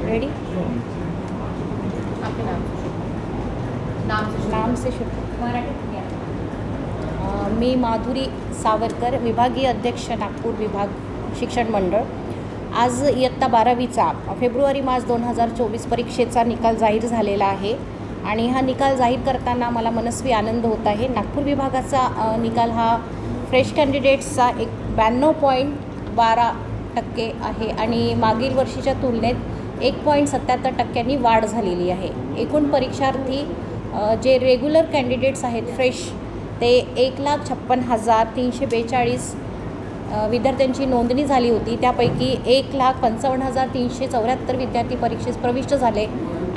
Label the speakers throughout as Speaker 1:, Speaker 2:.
Speaker 1: Ready?
Speaker 2: आपके
Speaker 1: नाम से शुरू। मी माधुरी सावरकर, विभागीय अध्यक्ष नागपूर विभाग शिक्षण मंडळ। आज इयत्ता 12वीचा फेब्रुवारी-मार्च 2024 परीक्षेचा निकाल जाहीर झालेला आहे आणि हा निकाल जाहीर करताना मला मनस्वी आनंद होत आहे। नागपूर विभागाचा निकाल हा फ्रेश कॅन्डिडेट्सचा 92.12% आहे आणि मागील वर्षीच्या तुलनेत 1.77% वाढ झालेली आहे। एकूण परीक्षार्थी जे रेग्युलर कॅन्डिडेट्स आहेत फ्रेश ते 1,56,342 विद्यार्थ्यांची नोंदणी झाली होती। त्यापैकी 1,55,374 विद्यार्थी परीक्षेस प्रविष्ट झाले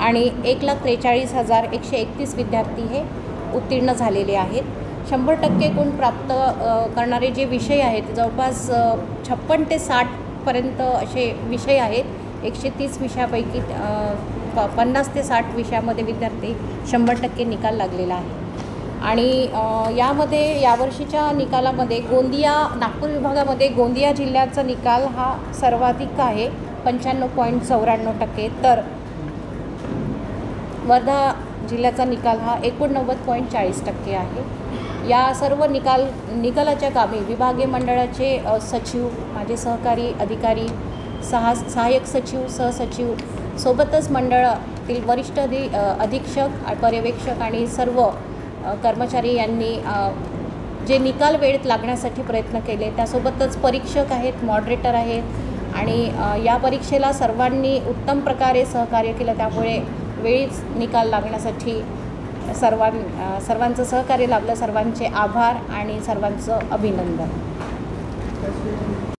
Speaker 1: आणि 1,43,131 विद्यार्थी हे उत्तीर्ण झालेले आहेत। 100% गुण प्राप्त करणारे जे विषय आहेत जवळपास 56 ते 60 पर्यंत असे विषय आहेत। 130 विषयापैकी 50 ते 60 विषयामध्ये विद्यार्थी 100% निकाल लागलेला आहे। आणि यामध्ये यावर्षीच्या निकालामध्ये गोंदिया नागपूर विभागामध्ये गोंदिया जिल्ह्याचा निकाल हा सर्वाधिक आहे 95.94%, तर वर्धा जिल्ह्याचा निकाल हा 89.40% आहे। या सर्व निकालाच्या कामी विभागीय मंडळाचे सचिव, माझे सहकारी अधिकारी, सहाय्यक सचिव, सहसचिव सोबतच मंडळातील वरिष्ठ अधीक्षक, पर्यवेक्षक आणि सर्व कर्मचारी यांनी जे निकाल वेळेत लागण्यासाठी प्रयत्न केले, त्यासोबतच परीक्षक आहेत, मॉडरेटर आहेत आणि या परीक्षेला सर्वांनी उत्तम प्रकारे सहकार्य केलं। त्यामुळे वेळीच निकाल लागण्यासाठी सर्वांचं सहकार्य लाभलं। सर्वांचे आभार आणि सर्वांचं अभिनंदन।